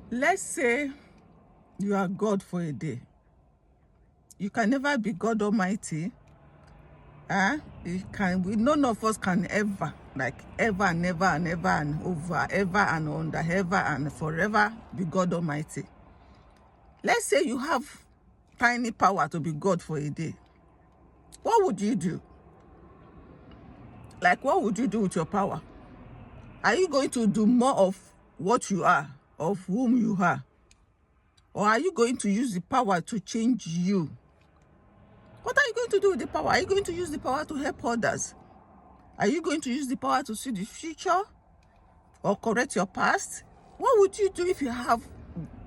Let's say you are God for a day. You can never be God Almighty. None of us can ever, like ever and ever and ever and over, ever and under, ever and forever be God Almighty. Let's say you have tiny power to be God for a day. What would you do? Like, what would you do with your power? Are you going to do more of what you are, of whom you are? Or are you going to use the power to change you? What are you going to do with the power? Are you going to use the power to help others? Are you going to use the power to see the future or correct your past? What would you do if you have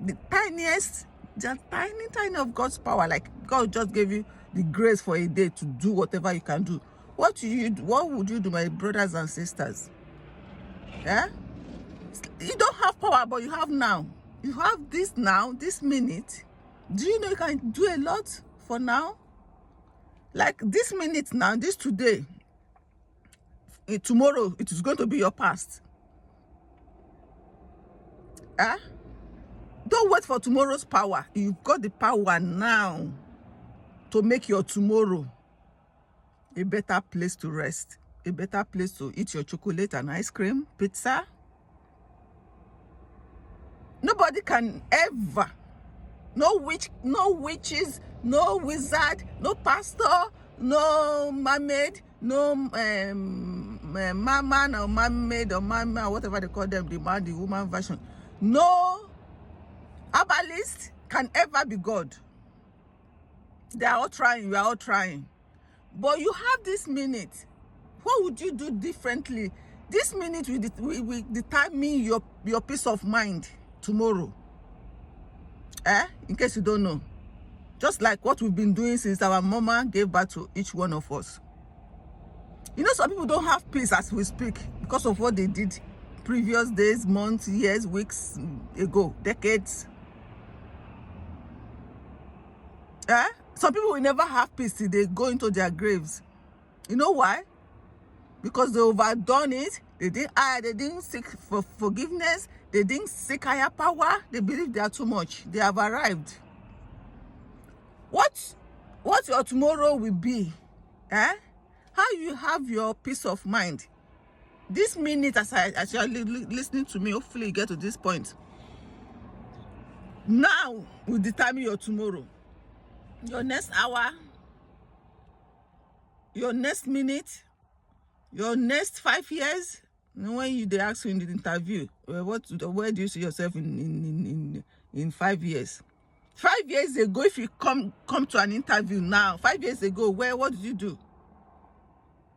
the tiniest, just tiny of God's power? Like God just gave you the grace for a day to do whatever you can do. What would you do, my brothers and sisters? Yeah? You don't have power, but you have now. You have this now, this minute. Do you know you can do a lot for now? Like this minute now, this today, tomorrow, it is going to be your past. Don't wait for tomorrow's power. You've got the power now to make your tomorrow a better place to rest, a better place to eat your chocolate and ice cream, pizza. Nobody can ever, no witches, no wizard, no pastor, no mermaid, no man or mermaid or mama, whatever they call them, the man, the woman version. No herbalist can ever be God. They are all trying, we are all trying. But you have this minute. What would you do differently? This minute will determine your peace of mind tomorrow. In case you don't know. Just like what we've been doing since our mama gave birth to each one of us. You know, some people don't have peace as we speak because of what they did previous days, months, years, weeks ago, decades. Some people will never have peace till they go into their graves. You know why? Because they overdone it. They didn't seek for forgiveness. They didn't seek higher power. They believe they are too much. They have arrived. What your tomorrow will be? How you have your peace of mind? This minute, as you are listening to me, hopefully you get to this point. Now will determine your tomorrow. Your next hour, your next minute, your next 5 years. When they ask you in the interview, where do you see yourself in 5 years? 5 years ago, if you come to an interview now, 5 years ago, what did you do?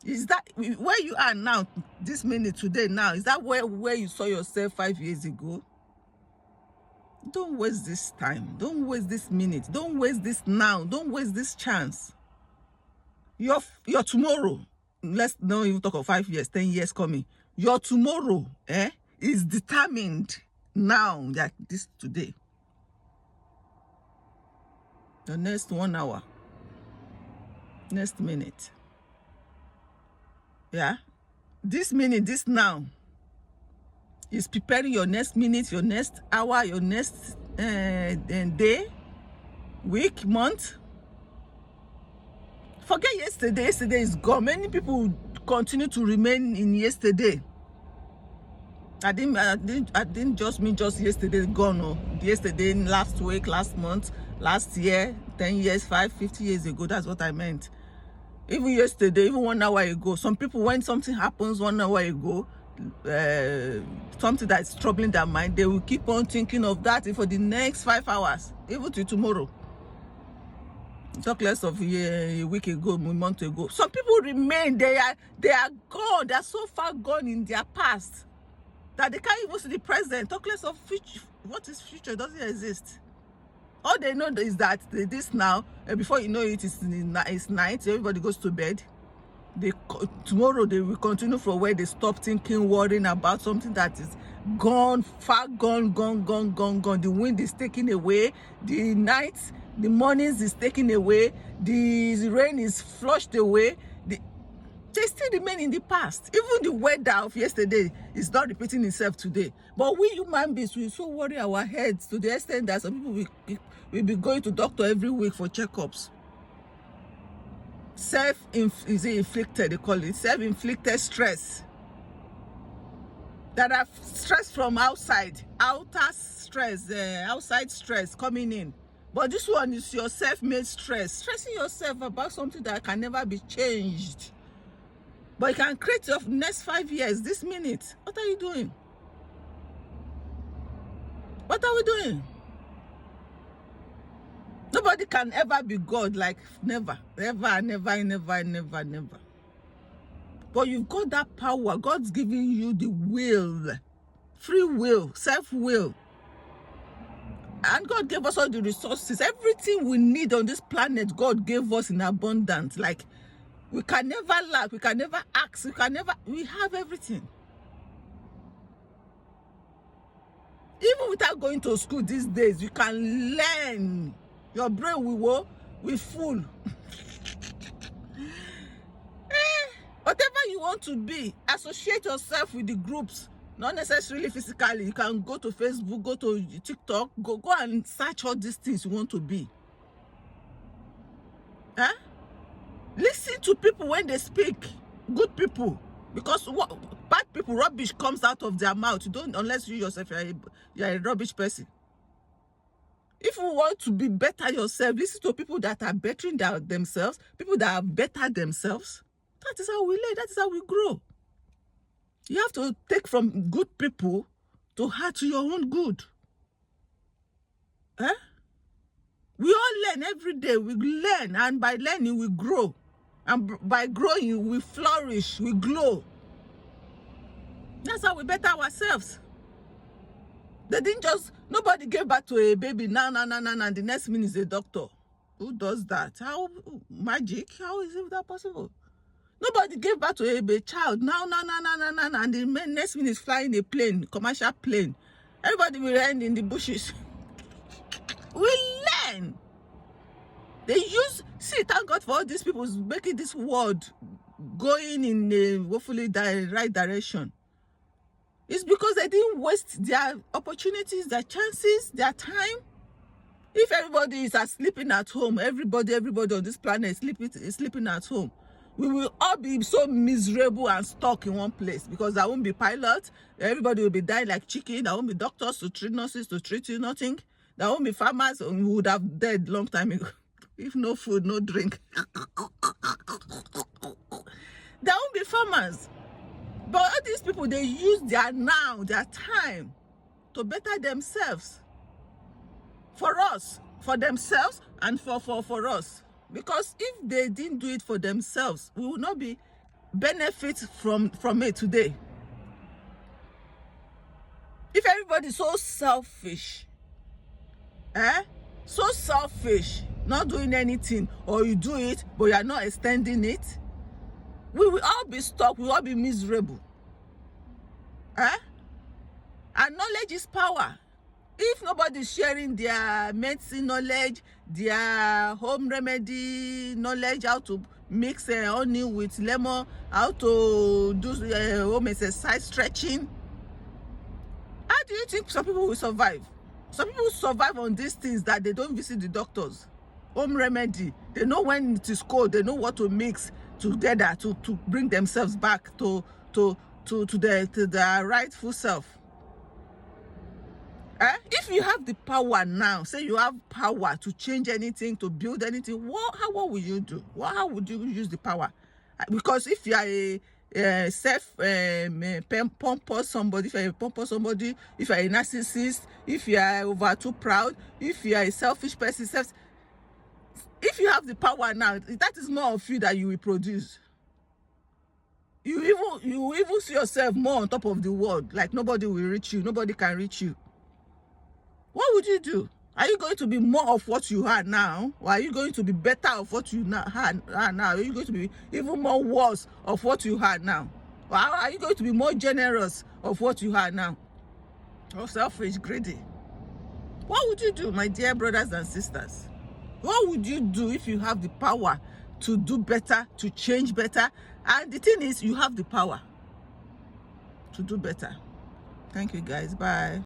Is that where you are now, this minute, today, now? Is that where you saw yourself 5 years ago? Don't waste this time. Don't waste this minute. Don't waste this now. Don't waste this chance. Your tomorrow, let's not even talk of 5 years, 10 years coming. Your tomorrow is determined now, like this today. The next 1 hour, next minute. This minute, this now is preparing your next minute, your next hour, your next day, week, month. Forget yesterday. Yesterday is gone. Many people continue to remain in yesterday. I didn't just mean just yesterday gone. No. Yesterday, last week, last month, last year, 10 years, 50 years ago. That's what I meant. Even yesterday, even 1 hour ago. Some people, when something happens 1 hour ago, something that's troubling their mind, they will keep on thinking of that for the next 5 hours, even till tomorrow. Talk less of a week ago, a month ago. Some people remain. They are gone. They are so far gone in their past that they can't even see the present. Talk less of future. What is future? It doesn't exist. All they know is that this now, before you know it, it's night. Everybody goes to bed. Tomorrow they will continue from where they stop thinking, worrying about something that is gone, far gone. The wind is taken away. The nights, the mornings is taken away. The rain is flushed away. They still remain in the past. Even the weather of yesterday is not repeating itself today. But we human beings, we so worry our heads to the extent that some people will be going to doctor every week for checkups. Self-inflicted, they call it. Self-inflicted stress. That are stress from outside. Outer stress, outside stress coming in. But this one is your self-made stress. Stressing yourself about something that can never be changed. But you can create your next 5 years, this minute. What are you doing? What are we doing? Nobody can ever be God, like never. Never, never, never, never, never. But you've got that power. God's giving you the will. Free will, self-will. And God gave us all the resources. Everything we need on this planet, God gave us in abundance. Like, we can never lack, we can never ask, we have everything. Even without going to school these days, you can learn. Your brain will full. Whatever you want to be, associate yourself with the groups. Not necessarily physically. You can go to Facebook, go to TikTok, go and search all these things you want to be. Huh? Listen to people when they speak. Good people. Because bad people, rubbish comes out of their mouth. You don't, unless you yourself, you're a rubbish person. If you want to be better yourself, listen to people that are bettering themselves, people that have bettered themselves. That is how we learn. That is how we grow. You have to take from good people to add to your own good. Eh? We all learn every day. We learn, and by learning, we grow. And by growing, we flourish, we glow. That's how we better ourselves. They didn't just, nobody gave birth to a baby now, and the next minute is a doctor. Who does that? How, magic? How is that possible? Nobody gave birth to a child now, and the next minute is flying a plane, commercial plane. Everybody will end in the bushes. We learn. They thank God for all these people making this world going in a hopefully the right direction. It's because they didn't waste their opportunities, their chances, their time. If everybody is sleeping at home, everybody on this planet is sleeping at home, we will all be so miserable and stuck in one place because there won't be pilots. Everybody will be dying like chicken. There won't be doctors to treat, nurses to treat you, nothing. There won't be farmers who would have died long time ago. If no food, no drink. There won't be farmers. But all these people, they use their time to better themselves. For us, for themselves, and for us. Because if they didn't do it for themselves, we will not be benefit from it today. If everybody's so selfish, so selfish, not doing anything, or you do it, but you are not extending it, we will all be stuck, we will all be miserable. And knowledge is power. If nobody is sharing their medicine knowledge, their home remedy knowledge, how to mix honey with lemon, how to do home exercise, stretching, how do you think some people will survive? Some people survive on these things that they don't visit the doctors. Home remedy, they know when it is cold, they know what to mix together to bring themselves back to their rightful self. If you have the power now, say you have power to change anything, to build anything, what will you do? How would you use the power? Because if you are a pompous somebody, if you're a pompous somebody, if you're a narcissist, if you are over too proud, if you are a selfish person, if you have the power now, that is more of you that you will produce. You even see yourself more on top of the world, like nobody will reach you, nobody can reach you. What would you do? Are you going to be more of what you are now? Or are you going to be better of what you are now? Are you going to be even more worse of what you are now? Or are you going to be more generous of what you are now? Or selfish, greedy? What would you do, my dear brothers and sisters? What would you do if you have the power to do better, to change better. And the thing is, you have the power to do better. Thank you guys. Bye.